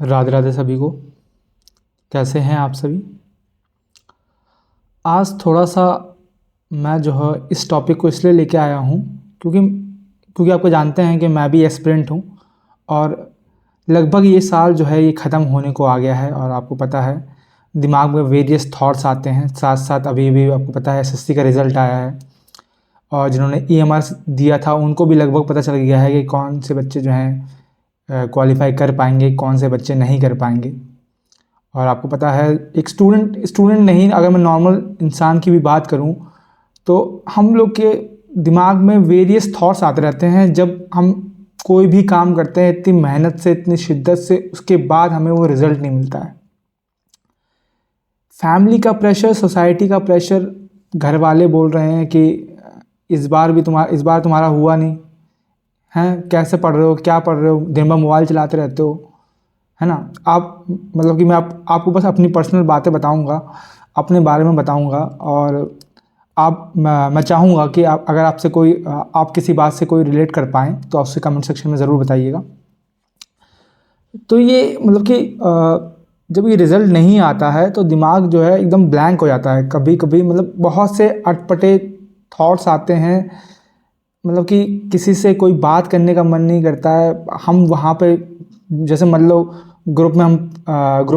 राधे राधे सभी को। कैसे हैं आप सभी। आज थोड़ा सा मैं जो है इस टॉपिक को इसलिए लेके आया हूँ क्योंकि आपको जानते हैं कि मैं भी एस्पिरेंट हूँ और लगभग ये साल जो है ये ख़त्म होने को आ गया है। और आपको पता है दिमाग में वेरियस थॉट्स आते हैं, साथ साथ अभी भी आपको पता है एसएससी का रिज़ल्ट आया है और जिन्होंने ईएमआर दिया था उनको भी लगभग पता चल गया है कि कौन से बच्चे जो हैं क्वालिफाई कर पाएंगे, कौन से बच्चे नहीं कर पाएंगे। और आपको पता है एक स्टूडेंट नहीं, अगर मैं नॉर्मल इंसान की भी बात करूं तो हम लोग के दिमाग में वेरियस थॉट्स आते रहते हैं जब हम कोई भी काम करते हैं इतनी मेहनत से, इतनी शिद्दत से, उसके बाद हमें वो रिज़ल्ट नहीं मिलता है। फैमिली का प्रेशर, सोसाइटी का प्रेशर, घर वाले बोल रहे हैं कि इस बार तुम्हारा हुआ नहीं हैं, कैसे पढ़ रहे हो, क्या पढ़ रहे हो, दिन भर मोबाइल चलाते रहते हो, है ना। आप मतलब कि मैं आपको बस अपनी पर्सनल बातें बताऊंगा, अपने बारे में बताऊंगा और मैं चाहूँगा कि अगर आपसे आप किसी बात से कोई रिलेट कर पाएँ तो आप उससे कमेंट सेक्शन में ज़रूर बताइएगा। तो ये मतलब कि जब ये रिज़ल्ट नहीं आता है तो दिमाग जो है एकदम ब्लैंक हो जाता है। कभी कभी मतलब बहुत से अटपटे थॉट्स आते हैं, मतलब कि किसी से कोई बात करने का मन नहीं करता है। हम वहाँ पे जैसे मान लो ग्रुप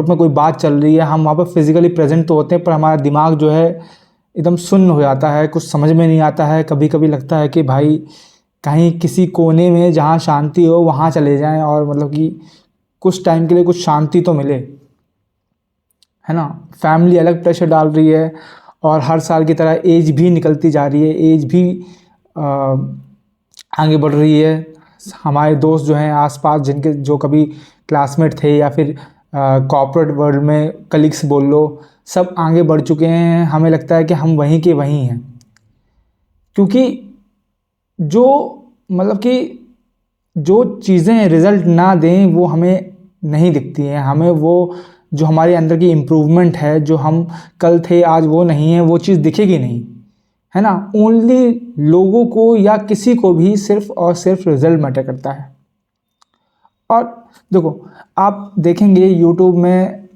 में कोई बात चल रही है, हम वहाँ पे फिज़िकली प्रेजेंट तो होते हैं पर हमारा दिमाग जो है एकदम सुन्न हो जाता है, कुछ समझ में नहीं आता है। कभी कभी लगता है कि भाई कहीं किसी कोने में जहाँ शांति हो वहाँ चले जाएं और मतलब कि कुछ टाइम के लिए कुछ शांति तो मिले, है ना। फैमिली अलग प्रेशर डाल रही है और हर साल की तरह एज भी निकलती जा रही है, एज भी आगे बढ़ रही है। हमारे दोस्त जो हैं आसपास, जिनके जो कभी क्लासमेट थे या फिर कॉर्पोरेट वर्ल्ड में कलीग्स बोल लो, सब आगे बढ़ चुके हैं। हमें लगता है कि हम वहीं के वहीं हैं, क्योंकि जो मतलब कि जो चीज़ें रिज़ल्ट ना दें वो हमें नहीं दिखती हैं। हमें वो जो हमारे अंदर की इम्प्रूवमेंट है, जो हम कल थे आज वो नहीं है, वो चीज़ दिखेगी नहीं, है ना। ओनली लोगों को या किसी को भी सिर्फ और सिर्फ रिजल्ट मैटर करता है। और देखो आप देखेंगे यूट्यूब में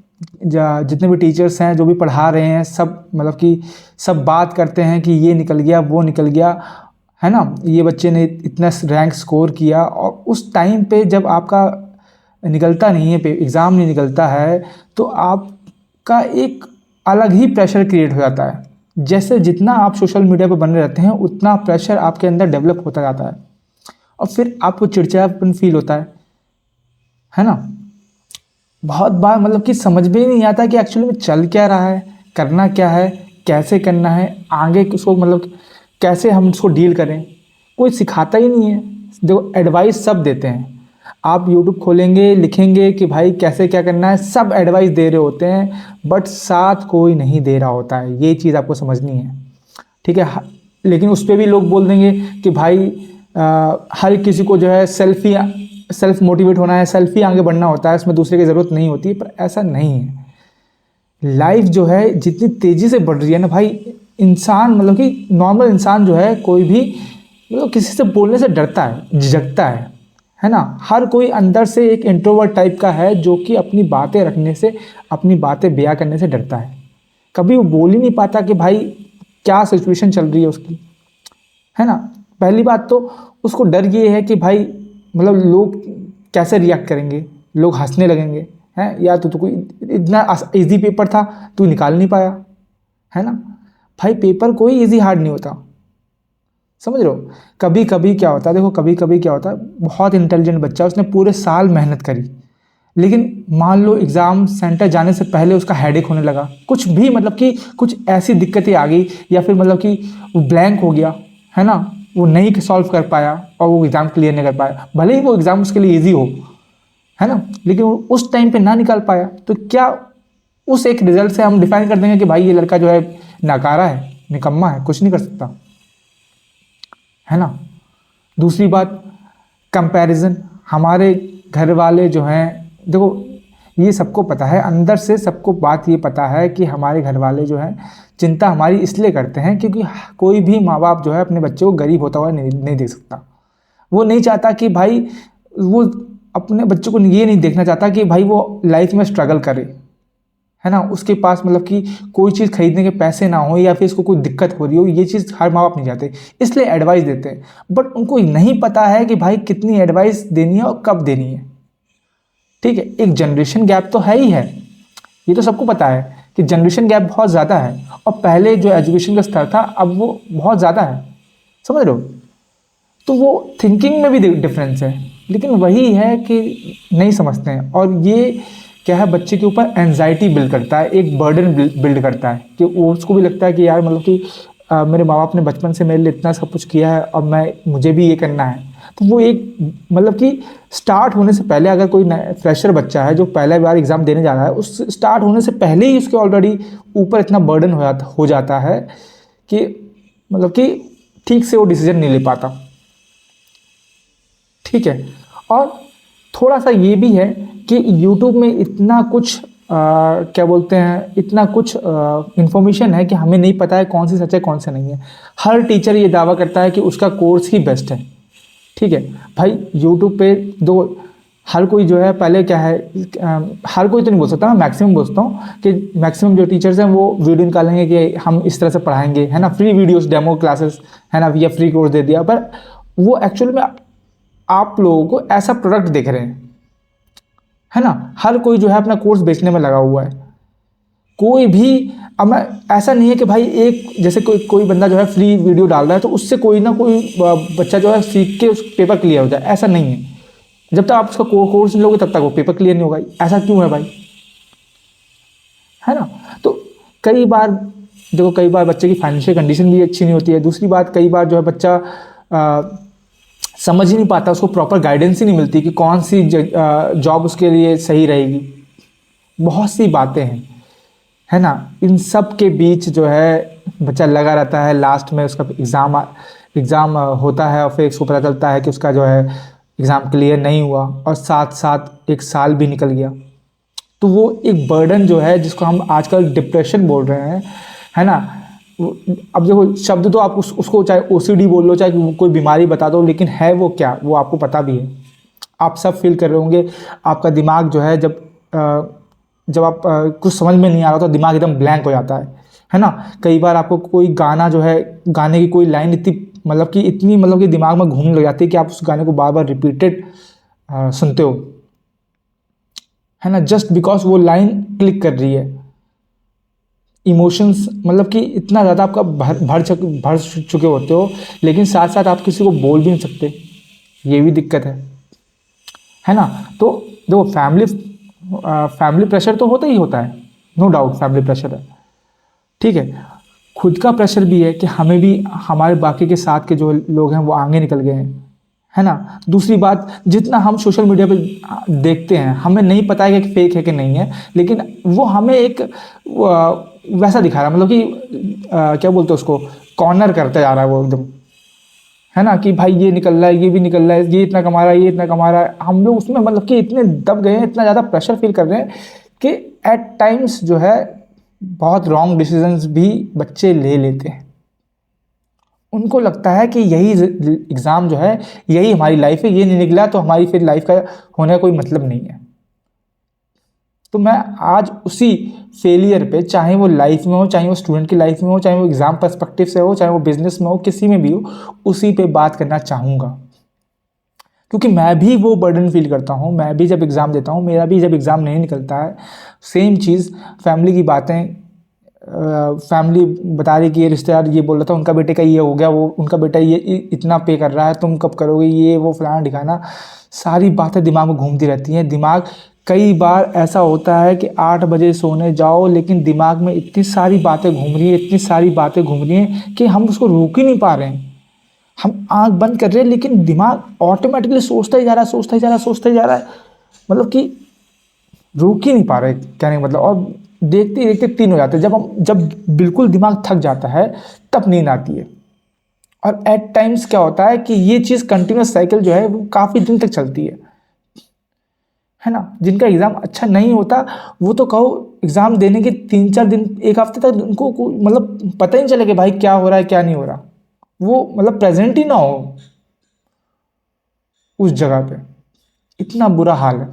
जितने भी टीचर्स हैं जो भी पढ़ा रहे हैं, सब मतलब कि सब बात करते हैं कि ये निकल गया, वो निकल गया, है ना, ये बच्चे ने इतना रैंक स्कोर किया। और उस टाइम पे जब आपका निकलता नहीं है, एग्ज़ाम नहीं निकलता है, तो आपका एक अलग ही प्रेशर क्रिएट हो जाता है। जैसे जितना आप सोशल मीडिया पर बने रहते हैं उतना प्रेशर आपके अंदर डेवलप होता जाता है और फिर आपको चिड़चिड़ापन फील होता है ना। बहुत बार मतलब कि समझ में ही नहीं आता कि एक्चुअली में चल क्या रहा है, करना क्या है, कैसे करना है, आगे उसको मतलब कैसे हम उसको डील करें। कोई सिखाता ही नहीं है। देखो एडवाइस सब देते हैं, आप यूट्यूब खोलेंगे लिखेंगे कि भाई कैसे क्या करना है, सब एडवाइस दे रहे होते हैं, बट साथ कोई नहीं दे रहा होता है। ये चीज़ आपको समझनी है, ठीक है। लेकिन उस पर भी लोग बोल देंगे कि भाई हर किसी को जो है सेल्फ मोटिवेट होना है, सेल्फी आगे बढ़ना होता है, इसमें दूसरे की ज़रूरत नहीं होती है। पर ऐसा नहीं है। लाइफ जो है जितनी तेज़ी से बढ़ रही है ना भाई, इंसान मतलब कि नॉर्मल इंसान जो है कोई भी मतलब किसी से बोलने से डरता है, झिझकता है ना। हर कोई अंदर से एक इंट्रोवर्ट टाइप का है जो कि अपनी बातें रखने से, अपनी बातें बयां करने से डरता है। कभी वो बोल ही नहीं पाता कि भाई क्या सिचुएशन चल रही है उसकी, है ना। पहली बात तो उसको डर ये है कि भाई मतलब लोग कैसे रिएक्ट करेंगे, लोग हंसने लगेंगे, हैं, या तो कोई इतना इजी पेपर था तू निकाल नहीं पाया, है ना। भाई पेपर कोई इजी हार्ड नहीं होता, समझ रहे हो। कभी कभी क्या होता है, देखो कभी कभी क्या होता है, बहुत इंटेलिजेंट बच्चा, उसने पूरे साल मेहनत करी, लेकिन मान लो एग्ज़ाम सेंटर जाने से पहले उसका हेडेक होने लगा, कुछ भी मतलब कि कुछ ऐसी दिक्कतें आ गई, या फिर मतलब कि वो ब्लैंक हो गया, है ना, वो नहीं सॉल्व कर पाया और वो एग्ज़ाम क्लियर नहीं कर पाया। भले ही वो एग्ज़ाम उसके लिए ईजी हो, है ना, लेकिन वो उस टाइम पे ना निकाल पाया, तो क्या उस एक रिजल्ट से हम डिफाइन कर देंगे कि भाई ये लड़का जो है नाकारा है, निकम्मा है, कुछ नहीं कर सकता, है ना। दूसरी बात कंपैरिजन। हमारे घर वाले जो हैं, देखो ये सबको पता है, अंदर से सबको बात ये पता है कि हमारे घर वाले जो हैं चिंता हमारी इसलिए करते हैं क्योंकि कोई भी माँ बाप जो है अपने बच्चे को गरीब होता हुआ नहीं देख सकता। वो नहीं चाहता कि भाई वो अपने बच्चों को ये नहीं देखना चाहता कि भाई वो लाइफ में स्ट्रगल करे, है ना, उसके पास मतलब कि कोई चीज़ खरीदने के पैसे ना हो या फिर इसको कोई दिक्कत हो रही हो, ये चीज़ हर माँ बाप नहीं चाहते, इसलिए एडवाइस देते हैं। बट उनको नहीं पता है कि भाई कितनी एडवाइस देनी है और कब देनी है। ठीक है, एक जनरेशन गैप तो है ही है, ये तो सबको पता है कि जनरेशन गैप बहुत ज़्यादा है, और पहले जो एजुकेशन का स्तर था अब वो बहुत ज़्यादा है, समझ रहे हो। तो वो थिंकिंग में भी डिफरेंस है, लेकिन वही है कि नहीं समझते हैं, और ये क्या है, बच्चे के ऊपर एनजाइटी बिल्ड करता है, एक बर्डन बिल्ड करता है कि वो उसको भी लगता है कि यार मतलब कि मेरे माँ बाप ने बचपन से मेरे लिए इतना सब कुछ किया है और मुझे भी ये करना है। तो वो एक मतलब कि स्टार्ट होने से पहले, अगर कोई फ्रेशर बच्चा है जो पहला बार एग्ज़ाम देने जा रहा है, उस स्टार्ट होने से पहले ही उसके ऑलरेडी ऊपर इतना बर्डन हो जाता है कि मतलब कि ठीक से वो डिसीजन नहीं ले पाता। ठीक है, और थोड़ा सा ये भी है कि यूट्यूब में इतना कुछ क्या बोलते हैं, इतना कुछ इन्फॉर्मेशन है कि हमें नहीं पता है कौन सी सच है कौन सा नहीं है। हर टीचर ये दावा करता है कि उसका कोर्स ही बेस्ट है। ठीक है भाई, यूट्यूब पे दो हर कोई जो है, पहले क्या है, हर कोई तो नहीं बोल सकता, मैं मैक्सिमम बोलता हूँ कि मैक्सिमम जो टीचर्स हैं वो वीडियो निकालेंगे कि हम इस तरह से पढ़ाएंगे, है ना, फ्री वीडियोस, डेमो क्लासेस, है ना, या फ्री कोर्स दे दिया, पर वो एक्चुअल में आप लोगों को ऐसा प्रोडक्ट देख रहे हैं, है ना। हर कोई जो है अपना कोर्स बेचने में लगा हुआ है, कोई भी। अब मैं, ऐसा नहीं है कि भाई एक जैसे कोई बंदा जो है फ्री वीडियो डाल रहा है तो उससे कोई ना कोई बच्चा जो है सीख के उस पेपर क्लियर हो जाए, ऐसा नहीं है। जब तक आप उसका कोर्स नहीं लोगे तब तक वो पेपर क्लियर नहीं होगा। ऐसा क्यों है भाई, है ना। तो कई बार देखो, कई बार बच्चे की फाइनेंशियल कंडीशन भी अच्छी नहीं होती है। दूसरी बात, कई बार जो है बच्चा समझ ही नहीं पाता, उसको प्रॉपर गाइडेंस ही नहीं मिलती कि कौन सी जॉब उसके लिए सही रहेगी। बहुत सी बातें हैं, है ना। इन सब के बीच जो है बच्चा लगा रहता है, लास्ट में उसका एग्ज़ाम होता है और फिर उसको पता चलता है कि उसका जो है एग्ज़ाम क्लियर नहीं हुआ, और साथ साथ एक साल भी निकल गया। तो वो एक बर्डन जो है, जिसको हम आजकल डिप्रेशन बोल रहे हैं, है ना। अब देखो, शब्द तो आप उसको चाहे ओसीडी बोल लो, चाहे कोई बीमारी बता दो, लेकिन है वो क्या, वो आपको पता भी है। आप सब फील कर रहे होंगे, आपका दिमाग जो है, जब आप कुछ समझ में नहीं आ रहा तो दिमाग एकदम ब्लैंक हो जाता है ना। कई बार आपको कोई गाना जो है, गाने की कोई लाइन इतनी मतलब कि दिमाग में घूमने लग जाती है कि आप उस गाने को बार बार रिपीटेड सुनते हो, है ना, जस्ट बिकॉज वो लाइन क्लिक कर रही है। इमोशंस मतलब कि इतना ज़्यादा आपका भर चुके होते हो, लेकिन साथ साथ आप किसी को बोल भी नहीं सकते, ये भी दिक्कत है ना। तो देखो, फैमिली प्रेशर तो होता ही होता है, नो डाउट फैमिली प्रेशर है। ठीक है, खुद का प्रेशर भी है कि हमें भी, हमारे बाकी के साथ के जो लोग हैं वो आगे निकल गए हैं, है ना। दूसरी बात, जितना हम सोशल मीडिया पे देखते हैं, हमें नहीं पता है कि फेक है कि नहीं है, लेकिन वो हमें एक वैसा दिखा रहा है, मतलब कि क्या बोलते हैं उसको, कॉर्नर करते जा रहा है वो एकदम, है ना, कि भाई ये निकल रहा है, ये भी निकल रहा है, ये इतना कमा रहा है, ये इतना कमा रहा है। हम लोग उसमें मतलब कि इतने दब गए हैं, इतना ज़्यादा प्रेशर फील कर रहे हैं कि एट टाइम्स जो है बहुत रॉन्ग डिसीजंस भी बच्चे ले लेते हैं। उनको लगता है कि यही एग्ज़ाम जो है, यही हमारी लाइफ है, ये नहीं निकला तो हमारी फिर लाइफ का होने का कोई मतलब नहीं है। तो मैं आज उसी फेलियर पे, चाहे वो लाइफ में हो, चाहे वो स्टूडेंट की लाइफ में हो, चाहे वो एग्ज़ाम पर्सपेक्टिव से हो, चाहे वो बिजनेस में हो, किसी में भी हो, उसी पे बात करना चाहूँगा। क्योंकि मैं भी वो बर्डन फील करता हूँ, मैं भी जब एग्ज़ाम देता हूँ, मेरा भी जब एग्ज़ाम नहीं निकलता है, सेम चीज़ फैमिली की बातें, फैमिली बता रही कि ये रिश्तेदार ये बोल रहा था उनका बेटे का ये हो गया, वो उनका बेटा ये इतना पे कर रहा है, तुम कब करोगे, ये वो फलाना ढिकाना, सारी बातें दिमाग में घूमती रहती हैं। दिमाग, कई बार ऐसा होता है कि 8 बजे सोने जाओ, लेकिन दिमाग में इतनी सारी बातें घूम रही हैं, इतनी सारी बातें घूम रही हैं कि हम उसको रोक ही नहीं पा रहे हैं। हम आंख बंद कर रहे हैं, लेकिन दिमाग ऑटोमेटिकली सोचता ही जा रहा है, सोचता ही जा रहा है, सोचता ही जा रहा है, मतलब कि रोक ही नहीं पा रहे, कहने का मतलब। और देखते ही देखते 3 हो जाते हैं। जब बिल्कुल दिमाग थक जाता है तब नींद आती है। और एट टाइम्स क्या होता है कि ये चीज़ कंटिन्यूस साइकिल जो है वो काफ़ी दिन तक चलती है ना। जिनका एग्ज़ाम अच्छा नहीं होता, वो तो कहो एग्ज़ाम देने के 3-4 दिन, एक हफ्ते तक उनको मतलब पता ही नहीं चले कि भाई क्या हो रहा है क्या नहीं हो रहा, वो मतलब प्रेजेंट ही ना हो उस जगह पे। इतना बुरा हाल है,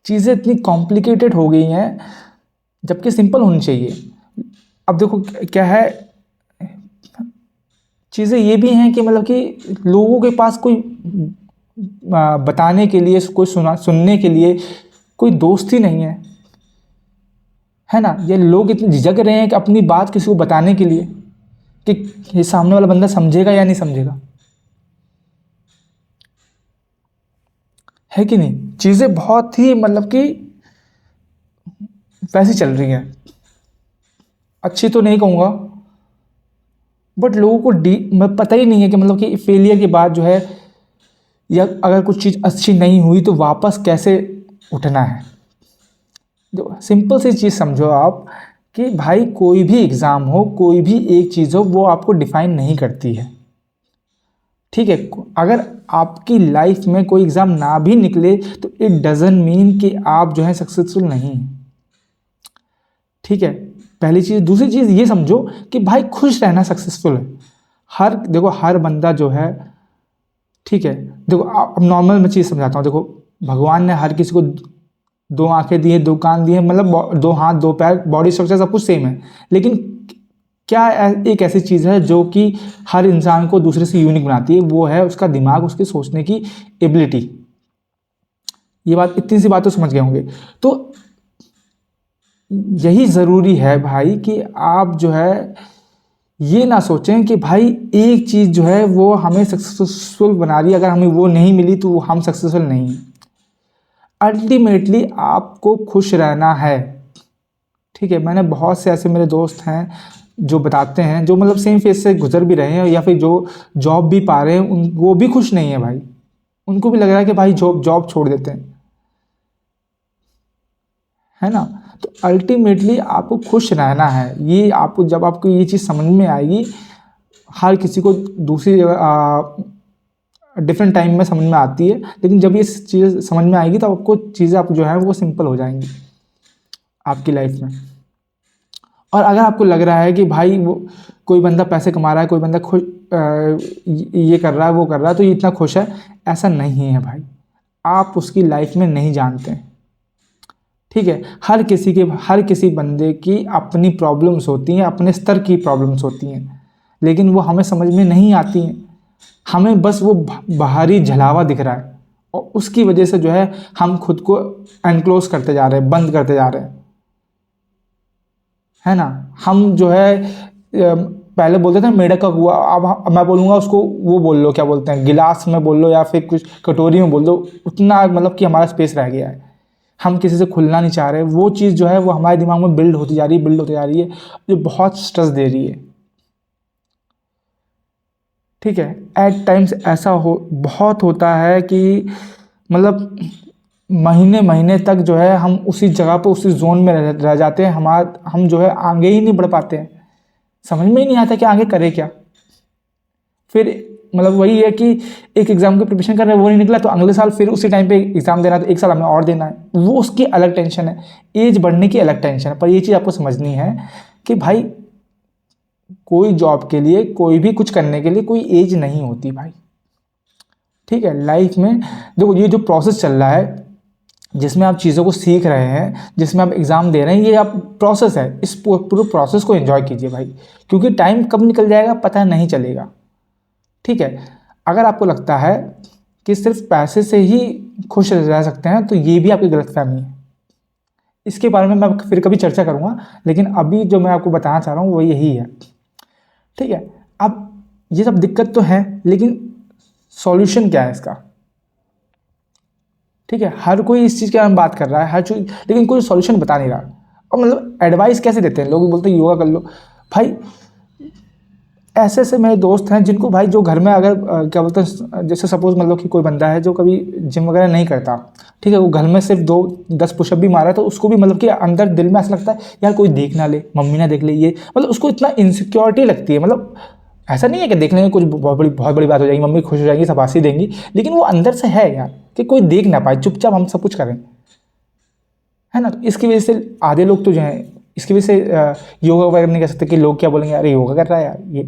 चीज़ें इतनी कॉम्प्लिकेटेड हो गई हैं जबकि सिंपल होनी चाहिए। अब देखो क्या है, चीज़ें ये भी हैं कि मतलब कि लोगों के पास कोई बताने के लिए, कोई सुनने के लिए कोई दोस्त ही नहीं है ना। ये लोग इतने झिझक रहे हैं कि अपनी बात किसी को बताने के लिए कि ये सामने वाला बंदा समझेगा या नहीं समझेगा, है कि नहीं। चीज़ें बहुत ही मतलब कि वैसी चल रही हैं, अच्छी तो नहीं कहूँगा, बट लोगों को पता ही नहीं है कि मतलब कि फेलियर के बाद जो है, या अगर कुछ चीज़ अच्छी नहीं हुई तो वापस कैसे उठना है। जो सिंपल सी चीज़ समझो आप कि भाई कोई भी एग्ज़ाम हो, कोई भी एक चीज़ हो, वो आपको डिफाइन नहीं करती है, ठीक है। अगर आपकी लाइफ में कोई एग्ज़ाम ना भी निकले तो इट डजंट मीन कि आप जो है सक्सेसफुल नहीं हैं, ठीक है। पहली चीज़। दूसरी चीज़ ये समझो कि भाई खुश रहना सक्सेसफुल है। देखो हर बंदा जो है, ठीक है, देखो अब नॉर्मल मैं चीज़ समझाता हूँ। देखो भगवान ने हर किसी को दो आंखें दी हैं, दो कान दिए हैं, मतलब दो हाथ दो पैर, बॉडी स्ट्रक्चर सब कुछ सेम है, लेकिन क्या एक ऐसी चीज़ है जो कि हर इंसान को दूसरे से यूनिक बनाती है, वो है उसका दिमाग, उसकी सोचने की एबिलिटी। ये बात, इतनी सी बात तो समझ गए होंगे। तो यही ज़रूरी है भाई कि आप जो है ये ना सोचें कि भाई एक चीज़ जो है वो हमें सक्सेसफुल बना रही है, अगर हमें वो नहीं मिली तो हम सक्सेसफुल नहीं हैं। अल्टीमेटली आपको खुश रहना है, ठीक है। मैंने बहुत से ऐसे मेरे दोस्त हैं जो बताते हैं, जो मतलब सेम फेज से गुजर भी रहे हैं या फिर जो जॉब भी पा रहे हैं, वो भी खुश नहीं है भाई। उनको भी लग रहा है कि भाई जॉब छोड़ देते हैं, है ना। तो अल्टीमेटली आपको खुश रहना है। ये आपको, जब आपको ये चीज़ समझ में आएगी, हर किसी को दूसरी डिफरेंट टाइम में समझ में आती है, लेकिन जब ये चीज़ समझ में आएगी तो आपको चीज़ें आप जो है वो सिंपल हो जाएंगी आपकी लाइफ में। और अगर आपको लग रहा है कि भाई वो कोई बंदा पैसे कमा रहा है, कोई बंदा खुश ये कर रहा है, वो कर रहा है, तो ये इतना खुश है, ऐसा नहीं है भाई। आप उसकी लाइफ में नहीं जानते, ठीक है। हर किसी बंदे की अपनी प्रॉब्लम्स होती हैं, अपने स्तर की प्रॉब्लम्स होती हैं, लेकिन वो हमें समझ में नहीं आती हैं। हमें बस वो बाहरी झलावा दिख रहा है, और उसकी वजह से जो है हम खुद को एनक्लोज करते जा रहे हैं, बंद करते जा रहे हैं, है ना। हम जो है पहले बोलते थे मेढक का कुआं, अब मैं बोलूँगा उसको वो बोल लो, क्या बोलते हैं, गिलास में बोल लो या फिर कुछ कटोरी में बोल दो, उतना मतलब कि हमारा स्पेस रह गया है। हम किसी से खुलना नहीं चाह रहे। वो चीज़ जो है वो हमारे दिमाग में बिल्ड होती जा रही है, बिल्ड होती जा रही है, जो बहुत स्ट्रेस दे रही है, ठीक है। एट टाइम्स ऐसा बहुत होता है कि मतलब महीने महीने तक जो है हम उसी जगह पे, उसी जोन में रह जाते हैं। हम जो है आगे ही नहीं बढ़ पाते हैं, समझ में ही नहीं आता कि आगे करें क्या। फिर मतलब वही है कि एक एग्ज़ाम की प्रिपरेशन कर रहे हैं, वो नहीं निकला तो अगले साल फिर उसी टाइम पे एग्ज़ाम देना, तो एक साल हमें और देना है, वो उसकी अलग टेंशन है। एज बढ़ने की अलग टेंशन है। पर ये चीज़ आपको समझनी है कि भाई कोई जॉब के लिए, कोई भी कुछ करने के लिए कोई एज नहीं होती भाई, ठीक है। लाइफ में देखो ये जो प्रोसेस चल रहा है, जिसमें आप चीज़ों को सीख रहे हैं, जिसमें आप एग्ज़ाम दे रहे हैं, ये आप प्रोसेस है। इस पूरे प्रोसेस को एंजॉय कीजिए भाई, क्योंकि टाइम कब निकल जाएगा पता नहीं चलेगा, ठीक है। अगर आपको लगता है कि सिर्फ पैसे से ही खुश रह सकते हैं, तो ये भी आपकी गलतफहमी है। इसके बारे में मैं फिर कभी चर्चा करूँगा, लेकिन अभी जो मैं आपको बताना चाह रहा हूँ वो यही है, ठीक है। अब ये सब दिक्कत तो है, लेकिन सॉल्यूशन क्या है इसका, ठीक है। हर कोई इस चीज़ के बारे में बात कर रहा है, हर चीज़, लेकिन कोई सॉल्यूशन बता नहीं रहा। और मतलब एडवाइस कैसे देते हैं लोग, बोलते हैं योगा कर लो भाई। ऐसे ऐसे मेरे दोस्त हैं जिनको भाई, जो घर में अगर क्या बोलते हैं, जैसे सपोज मतलब कि कोई बंदा है जो कभी जिम वगैरह नहीं करता, ठीक है, वो घर में सिर्फ 2-10 पुशअप भी मारा है, तो उसको भी मतलब कि अंदर दिल में ऐसा लगता है यार कोई देख ना ले, मम्मी ना देख ले, ये मतलब उसको इतना इनसिक्योरिटी लगती है। मतलब ऐसा नहीं है कि देख लेंगे कुछ बहुत बड़ी बात हो जाएगी, मम्मी खुश हो जाएगी, शाबाशी देंगी, लेकिन वो अंदर से है यार कि कोई देख ना पाए, चुपचाप हम सब कुछ करें, है ना। तो इसकी वजह से आधे लोग तो जो हैं, इसकी वजह से योगा वगैरह नहीं कर सकते कि लोग क्या बोलेंगे, अरे योगा कर रहा है यार ये,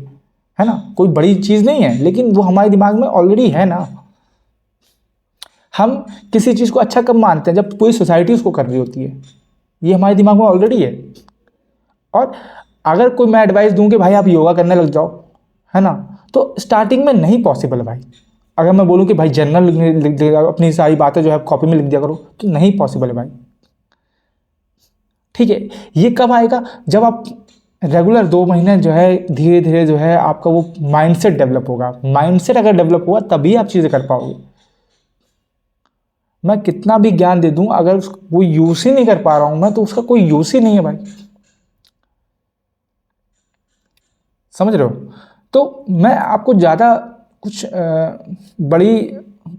है ना, कोई बड़ी चीज़ नहीं है, लेकिन वो हमारे दिमाग में ऑलरेडी है ना। हम किसी चीज़ को अच्छा कब मानते हैं, जब पूरी सोसाइटी उसको कर रही होती है, ये हमारे दिमाग में ऑलरेडी है। और अगर कोई मैं एडवाइस दूं कि भाई आप योगा करने लग जाओ, है ना, तो स्टार्टिंग में नहीं पॉसिबल है भाई। अगर मैं बोलूं कि भाई जर्नल लिख दे, अपनी सारी बातें जो है कॉपी में लिख दिया करो, तो नहीं पॉसिबल है भाई। ठीक है, ये कब आएगा, जब आप रेगुलर 2 महीने जो है धीरे धीरे जो है आपका वो माइंडसेट डेवलप होगा। माइंडसेट अगर डेवलप हुआ तभी आप चीज़ें कर पाओगे। मैं कितना भी ज्ञान दे दूं, अगर वो यूज़ ही नहीं कर पा रहा हूं मैं, तो उसका कोई यूज़ ही नहीं है भाई। समझ रहे हो? तो मैं आपको ज़्यादा कुछ बड़ी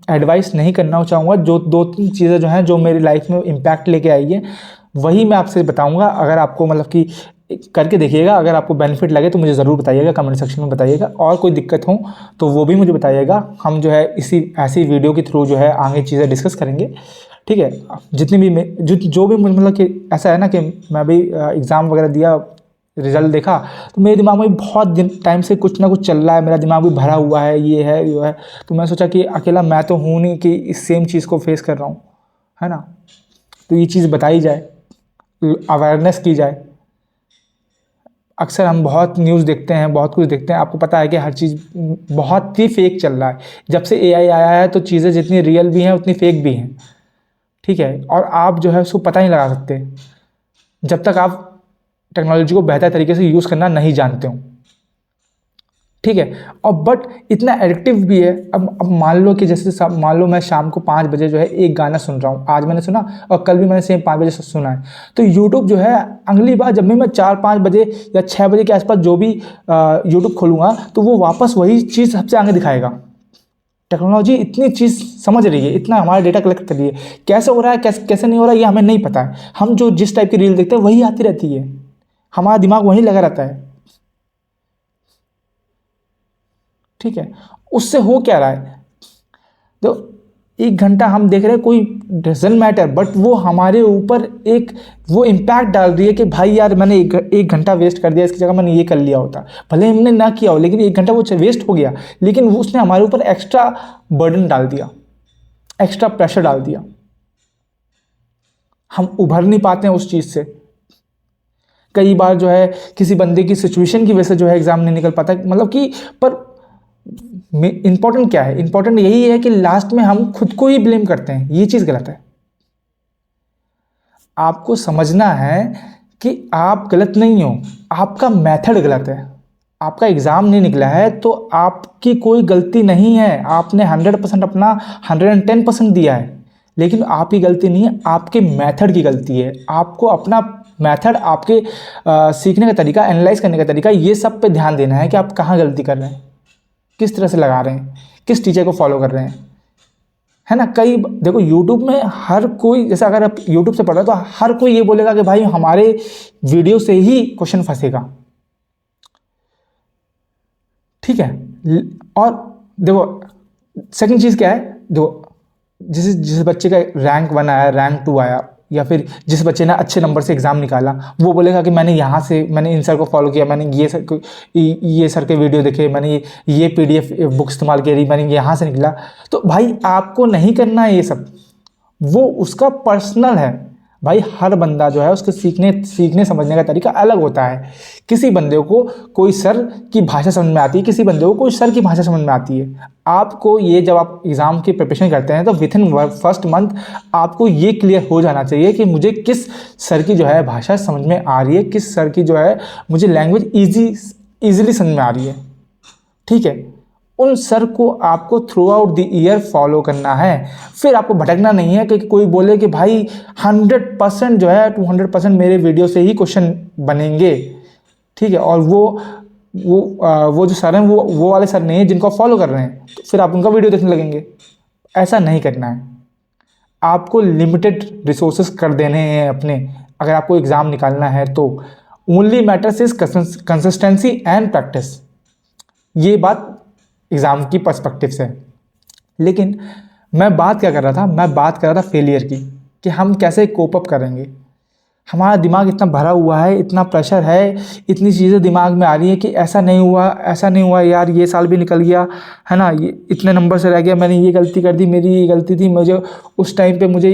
एडवाइस नहीं करना चाहूँगा। जो 2-3 चीज़ें जो हैं जो मेरी लाइफ में इम्पैक्ट लेके आई है, वही मैं आपसे बताऊँगा। अगर आपको मतलब कि करके देखिएगा, अगर आपको बेनिफिट लगे तो मुझे ज़रूर बताइएगा, कमेंट सेक्शन में बताइएगा। और कोई दिक्कत हो तो वो भी मुझे बताइएगा। हम जो है इसी ऐसी वीडियो के थ्रू जो है आगे चीज़ें डिस्कस करेंगे। ठीक है, जितनी भी जो भी मतलब कि ऐसा है ना कि मैं भी एग्ज़ाम वगैरह दिया, रिजल्ट देखा, तो मेरे दिमाग में बहुत दिन टाइम से कुछ ना कुछ चल रहा है, मेरा दिमाग भी भरा हुआ है, ये है वो है। तो मैं सोचा कि अकेला मैं तो हूँ नहीं कि इस सेम चीज़ को फेस कर रहा हूँ, है ना। तो ये चीज़ बताई जाए, अवेयरनेस की जाए। अक्सर हम बहुत न्यूज़ देखते हैं, बहुत कुछ देखते हैं, आपको पता है कि हर चीज़ बहुत ही फेक चल रहा है। जब से एआई आया है तो चीज़ें जितनी रियल भी हैं उतनी फेक भी हैं। ठीक है, और आप जो है उसको पता नहीं लगा सकते जब तक आप टेक्नोलॉजी को बेहतर तरीके से यूज़ करना नहीं जानते हो। ठीक है, और बट इतना एडिक्टिव भी है। अब मान लो कि जैसे मान लो मैं शाम को 5 बजे जो है एक गाना सुन रहा हूँ, आज मैंने सुना और कल भी मैंने सेम 5 बजे सुना है, तो यूट्यूब जो है अगली बार जब भी मैं 4-5 बजे या 6 बजे के आसपास जो भी यूट्यूब खोलूँगा तो वो वापस वही चीज़ सबसे आगे दिखाएगा। टेक्नोलॉजी इतनी चीज़ समझ रही है, इतना हमारा डेटा कलेक्ट कर रही है। कैसे हो रहा है, कैसे नहीं हो रहा है, ये हमें नहीं पता है। हम जो जिस टाइप की रील देखते हैं वही आती रहती है, हमारा दिमाग वहीं लगा रहता है। ठीक है, उससे हो क्या रहा है, तो 1 घंटा हम देख रहे हैं, कोई डजंट मैटर, बट वो हमारे ऊपर एक वो इम्पैक्ट डाल रही है कि भाई यार मैंने एक घंटा वेस्ट कर दिया, इसकी जगह मैंने ये कर लिया होता। भले हमने ना किया हो, लेकिन 1 घंटा वो वेस्ट हो गया, लेकिन वो उसने हमारे ऊपर एक्स्ट्रा बर्डन डाल दिया, एक्स्ट्रा प्रेशर डाल दिया। हम उभर नहीं पाते हैं उस चीज़ से। कई बार जो है किसी बंदे की सिचुएशन की वजह से जो है एग्ज़ाम नहीं निकल पाता, मतलब कि पर इंपॉर्टेंट क्या है, इंपॉर्टेंट यही है कि लास्ट में हम खुद को ही ब्लेम करते हैं। ये चीज़ गलत है। आपको समझना है कि आप गलत नहीं हो, आपका मेथड गलत है। आपका एग्ज़ाम नहीं निकला है तो आपकी कोई गलती नहीं है, आपने 100% अपना 110% दिया है, लेकिन आपकी गलती नहीं है, आपके मेथड की गलती है। आपको अपना मेथड, आपके सीखने का तरीका, एनालाइज करने का तरीका, ये सब पे ध्यान देना है कि आप कहाँ गलती कर रहे हैं, किस तरह से लगा रहे हैं, किस टीचर को फॉलो कर रहे हैं, है ना। कई देखो यूट्यूब में हर कोई, जैसे अगर आप यूट्यूब से पढ़ रहे हो तो हर कोई ये बोलेगा कि भाई हमारे वीडियो से ही क्वेश्चन फंसेगा। ठीक है, और देखो सेकंड चीज़ क्या है, देखो जिस बच्चे का रैंक 1 आया, रैंक 2 आया, या फिर जिस बच्चे ने अच्छे नंबर से एग्ज़ाम निकाला, वो बोलेगा कि मैंने यहाँ से, मैंने इन सर को फॉलो किया, मैंने ये सर के वीडियो देखे, मैंने ये PDF बुक इस्तेमाल करी, मैंने यहाँ से निकला। तो भाई आपको नहीं करना है ये सब, वो उसका पर्सनल है। भाई हर बंदा जो है उसके सीखने समझने का तरीका अलग होता है। किसी बंदे को कोई सर की भाषा समझ में आती है, किसी बंदे को कोई सर की भाषा समझ में आती है। आपको ये, जब आप एग्ज़ाम की प्रिपरेशन करते हैं तो विद इन फर्स्ट मंथ आपको ये क्लियर हो जाना चाहिए कि मुझे किस सर की जो है भाषा समझ में आ रही है, किस सर की जो है मुझे लैंग्वेज ईजिली समझ में आ रही है। ठीक है, उन सर को आपको through out the year follow करना है। फिर आपको भटकना नहीं है कि कोई बोले कि भाई 100% जो है 200% मेरे वीडियो से ही क्वेश्चन बनेंगे। ठीक है, और वो जो सर हैं वो वाले सर नहीं है जिनको आप फॉलो कर रहे हैं, तो फिर आप उनका वीडियो देखने लगेंगे। ऐसा नहीं करना है। आपको लिमिटेड रिसोर्सेज कर देने हैं अपने, अगर आपको एग्ज़ाम निकालना है तो। Only matters is consistency and practice. ये बात एग्ज़ाम की पर्सपेक्टिव से। लेकिन मैं बात क्या कर रहा था, मैं बात कर रहा था फेलियर की, कि हम कैसे कोप अप करेंगे। हमारा दिमाग इतना भरा हुआ है, इतना प्रेशर है, इतनी चीज़ें दिमाग में आ रही है कि ऐसा नहीं हुआ, ऐसा नहीं हुआ यार, ये साल भी निकल गया है ना, ये इतने नंबर से रह गया, मैंने ये गलती कर दी, मेरी ये गलती थी, मुझे उस टाइम पे मुझे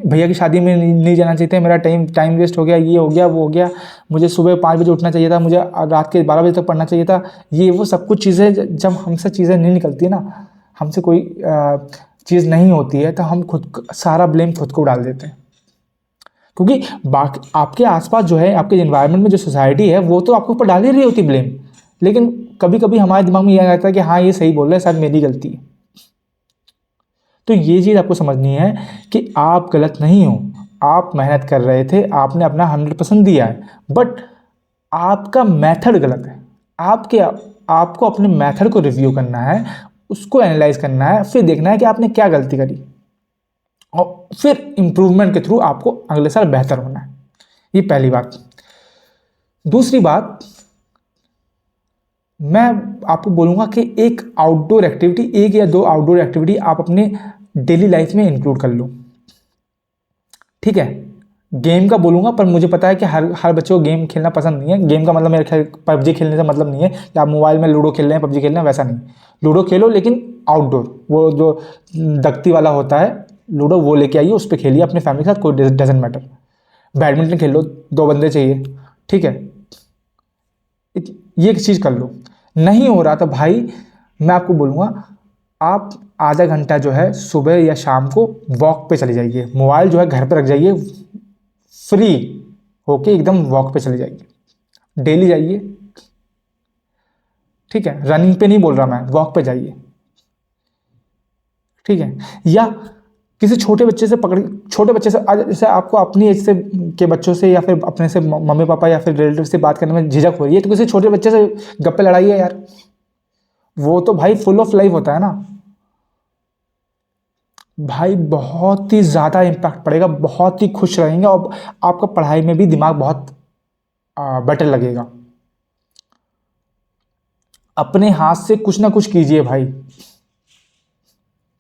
भैया की शादी में नहीं जाना चाहिए था, मेरा टाइम वेस्ट हो गया, ये हो गया, वो हो गया, मुझे सुबह 5 बजे उठना चाहिए था, मुझे रात के 12 बजे तक पढ़ना चाहिए था, ये वो सब कुछ चीज़ें जब हमसे चीज़ें नहीं निकलती ना, हमसे कोई चीज़ नहीं होती है, तो हम सारा ब्लेम खुद को डाल देते हैं। क्योंकि बाकी आपके आसपास जो है, आपके एनवायरनमेंट में जो सोसाइटी है, वो तो आपके ऊपर डाल ही रही होती ब्लेम, लेकिन कभी कभी हमारे दिमाग में यह आता है कि हाँ ये सही बोल रहे हैं, शायद मेरी गलती है। तो ये चीज़ आपको समझनी है कि आप गलत नहीं हो, आप मेहनत कर रहे थे, आपने अपना 100% दिया है, बट आपका मेथड गलत है। आपको अपने मेथड को रिव्यू करना है, उसको एनालाइज करना है, फिर देखना है कि आपने क्या गलती करी, और फिर इम्प्रूवमेंट के थ्रू आपको अगले साल बेहतर होना है। ये पहली बात। दूसरी बात, मैं आपको बोलूँगा कि एक आउटडोर एक्टिविटी, 1 या 2 आउटडोर एक्टिविटी आप अपने डेली लाइफ में इंक्लूड कर लो, ठीक है। गेम का बोलूँगा, पर मुझे पता है कि हर बच्चे को गेम खेलना पसंद नहीं है। गेम का मतलब मेरे ख्याल पबजी खेलने से मतलब नहीं है कि आप मोबाइल में लूडो खेल रहे हैं, पबजी खेल रहे हैं, वैसा नहीं। लूडो खेलो लेकिन आउटडोर, वो जो दख्ती वाला होता है लूडो, वो लेके आइए, उस पर खेलिए अपने फैमिली के साथ, कोई डजेंट मैटर। बैडमिंटन खेल लो, 2 बंदे चाहिए, ठीक है। ये एक चीज़ कर लो। नहीं हो रहा तो भाई मैं आपको बोलूँगा, आप आधा घंटा जो है सुबह या शाम को वॉक पे चले जाइए, मोबाइल जो है घर पे रख जाइए, फ्री होके एकदम वॉक पे चले जाइए, डेली जाइए, ठीक है। रनिंग पे नहीं बोल रहा मैं, वॉक पे जाइए, ठीक है। या किसी छोटे बच्चे से छोटे बच्चे से, आज जैसे आपको अपनी एज से के बच्चों से या फिर अपने से मम्मी पापा या फिर रिलेटिव से बात करने में झिझक हो रही है, तो किसी छोटे बच्चे से गप्पे लड़ाइए यार, वो तो भाई फुल ऑफ लाइफ होता है ना भाई, बहुत ही ज़्यादा इम्पैक्ट पड़ेगा, बहुत ही खुश रहेंगे, और आपका पढ़ाई में भी दिमाग बहुत बेटर लगेगा। अपने हाथ से कुछ ना कुछ कीजिए भाई,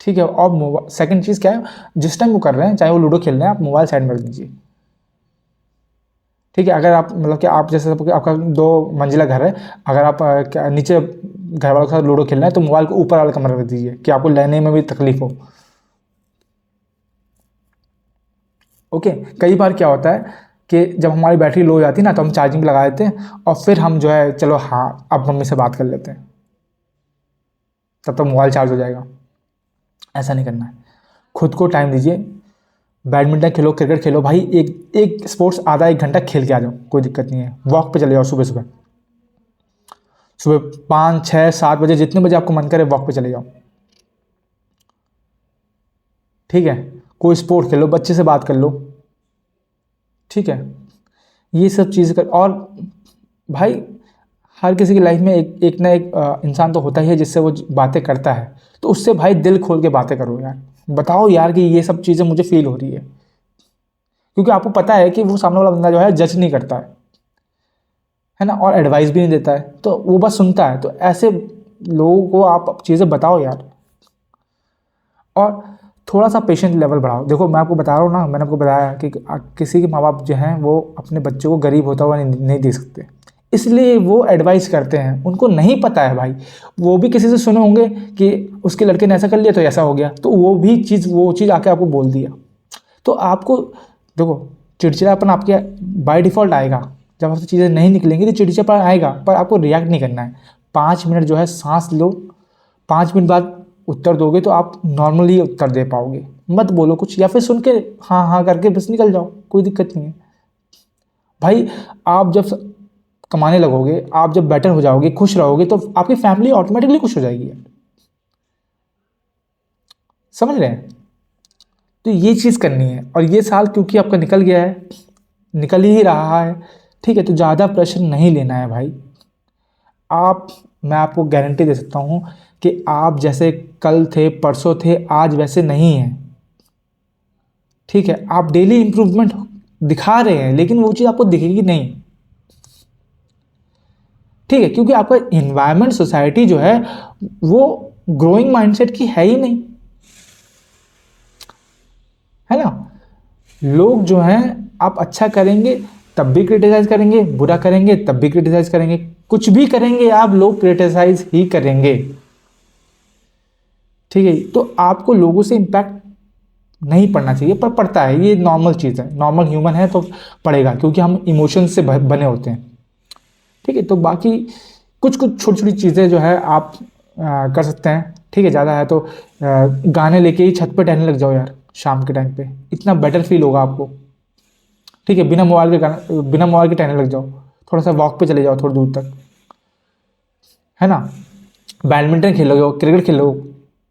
ठीक है। और सेकंड चीज़ क्या है, जिस टाइम वो कर रहे हैं, चाहे वो लूडो खेल रहे हैं, आप मोबाइल साइड में रख दीजिए, ठीक है। अगर आप मतलब कि आप जैसे आपका 2 मंजिला घर है, अगर आप नीचे घर वालों के साथ लूडो खेल रहे हैं, तो मोबाइल को ऊपर वाले कमरे में रख दीजिए कि आपको लेने में भी तकलीफ हो। ओके। कई बार क्या होता है कि जब हमारी बैटरी लो हो जाती है ना, तो हम चार्जिंग लगा देते हैं, और फिर हम जो है चलो हाँ अब मम्मी से बात कर लेते हैं, तब तक मोबाइल चार्ज हो जाएगा। ऐसा नहीं करना है, खुद को टाइम दीजिए। बैडमिंटन खेलो, क्रिकेट खेलो भाई, एक एक स्पोर्ट्स आधा 1 घंटा खेल के आ जाओ, कोई दिक्कत नहीं है। वॉक पे चले जाओ सुबह सुबह, सुबह 5, 6, 7 बजे, जितने बजे आपको मन करे वॉक पे चले जाओ, ठीक है। कोई स्पोर्ट खेलो, बच्चे से बात कर लो, ठीक है। ये सब चीज़ें कर, और भाई हर किसी की लाइफ में एक ना एक इंसान तो होता ही है जिससे वो बातें करता है, तो उससे भाई दिल खोल के बातें करो यार, बताओ यार कि ये सब चीज़ें मुझे फील हो रही है, क्योंकि आपको पता है कि वो सामने वाला बंदा जो है जज नहीं करता है ना, और एडवाइस भी नहीं देता है, तो वो बस सुनता है। तो ऐसे लोगों को आप चीज़ें बताओ यार, और थोड़ा सा पेशेंट लेवल बढ़ाओ। देखो मैं आपको बता रहा हूँ ना, मैंने आपको बताया कि किसी के माँ बाप जो हैं वो अपने बच्चों को गरीब होता हुआ नहीं देख सकते, इसलिए वो एडवाइस करते हैं। उनको नहीं पता है भाई, वो भी किसी से सुने होंगे कि उसके लड़के ने ऐसा कर लिया तो ऐसा हो गया, तो वो चीज़ आके आपको बोल दिया। तो आपको देखो, चिड़चिड़ापन आपके बाय डिफ़ॉल्ट आएगा, जब आपसे चीज़ें नहीं निकलेंगी तो चिड़चिड़ापन आएगा, पर आपको रिएक्ट नहीं करना है। 5 मिनट जो है सांस लो, 5 मिनट बाद उत्तर दोगे तो आप नॉर्मली उत्तर दे पाओगे, मत बोलो कुछ, या फिर सुन के हाँ हाँ करके बस निकल जाओ, कोई दिक्कत नहीं है भाई। आप जब कमाने लगोगे, आप जब बेटर हो जाओगे, खुश रहोगे, तो आपकी फैमिली ऑटोमेटिकली खुश हो जाएगी, समझ रहे हैं। तो ये चीज़ करनी है, और ये साल क्योंकि आपका निकल गया है, निकल ही रहा है, ठीक है, तो ज़्यादा प्रेशर नहीं लेना है भाई। मैं आपको गारंटी दे सकता हूँ कि आप जैसे कल थे, परसों थे, आज वैसे नहीं हैं, ठीक है। आप डेली इंप्रूवमेंट दिखा रहे हैं, लेकिन वो चीज़ आपको दिखेगी नहीं, ठीक है, क्योंकि आपका इन्वायरमेंट, सोसाइटी जो है वो ग्रोइंग माइंडसेट की है ही नहीं, है ना। लोग जो हैं आप अच्छा करेंगे तब भी क्रिटिसाइज़ करेंगे, बुरा करेंगे तब भी क्रिटिसाइज़ करेंगे, कुछ भी करेंगे आप लोग क्रिटिसाइज़ ही करेंगे। ठीक है, तो आपको लोगों से इम्पैक्ट नहीं पड़ना चाहिए, पर पड़ता है, ये नॉर्मल चीज़ है, नॉर्मल ह्यूमन है तो पड़ेगा, क्योंकि हम इमोशन से बने होते हैं। ठीक है, तो बाकी कुछ कुछ छोटी छोटी चीज़ें जो है आप कर सकते हैं। ठीक है, ज़्यादा है तो गाने लेके ही छत पे टहलने लग जाओ यार, शाम के टाइम पे इतना बेटर फील होगा आपको। ठीक है, बिना मोबाइल के टहलने लग जाओ, थोड़ा सा वॉक पे चले जाओ थोड़ी दूर तक, है ना। बैडमिंटन खेल लो, क्रिकेट खेल लो,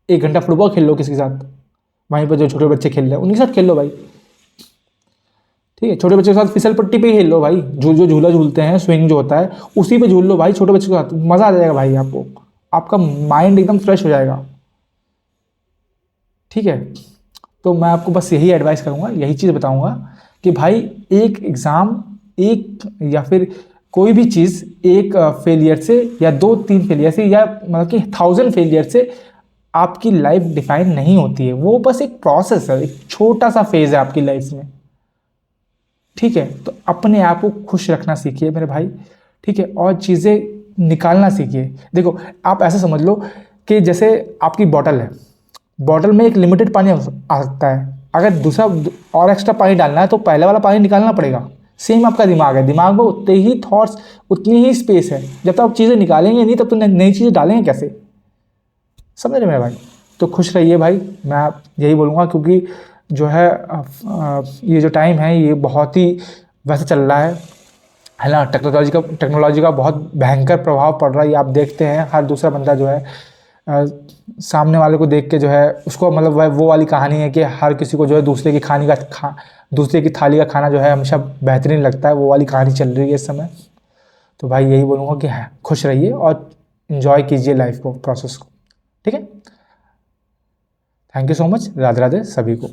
1 घंटा फुटबॉल खेल लो किसी के साथ, वहीं पर जो छोटे बच्चे खेल रहे हैं उनके साथ खेल लो भाई। ठीक है, छोटे बच्चों के साथ फिसल पट्टी पे ही खेल लो भाई, जो झूला झूलते हैं, स्विंग जो होता है उसी पे झूल लो भाई, छोटे बच्चों के साथ मज़ा आ जाएगा भाई आपको, आपका माइंड एकदम फ्रेश हो जाएगा। ठीक है, तो मैं आपको बस यही एडवाइस करूँगा, यही चीज़ बताऊँगा कि भाई एक एग्ज़ाम, एक या फिर कोई भी चीज़ एक फेलियर से या 2-3 फेलियर से या मतलब कि 1000 फेलियर से आपकी लाइफ डिफाइन नहीं होती है, वो बस एक प्रोसेस है, एक छोटा सा फेज़ है आपकी लाइफ में। ठीक है, तो अपने आप को खुश रखना सीखिए मेरे भाई। ठीक है, और चीज़ें निकालना सीखिए। देखो, आप ऐसा समझ लो कि जैसे आपकी बॉटल है, बॉटल में एक लिमिटेड पानी आ सकता है, अगर दूसरा और एक्स्ट्रा पानी डालना है तो पहले वाला पानी निकालना पड़ेगा। सेम आपका दिमाग है, दिमाग में उतने ही थॉट्स, उतनी ही स्पेस है, जब तक आप चीज़ें निकालेंगे नहीं तब तो नई चीज़ें डालेंगे कैसे, समझ रहे मेरे भाई। तो खुश रहिए भाई, मैं यही बोलूँगा, क्योंकि जो है ये जो टाइम है ये बहुत ही वैसे चल रहा है ना। टेक्नोलॉजी का बहुत भयंकर प्रभाव पड़ रहा है, ये आप देखते हैं, हर दूसरा बंदा जो है सामने वाले को देख के जो है उसको मतलब वो वाली कहानी है कि हर किसी को जो है दूसरे की थाली का खाना जो है हमेशा बेहतरीन लगता है, वो वाली कहानी चल रही है इस समय। तो भाई यही बोलूँगा कि खुश रहिए और इन्जॉय कीजिए लाइफ को, प्रोसेस को। ठीक है, thank you so much, Radhe Radhe सभी को।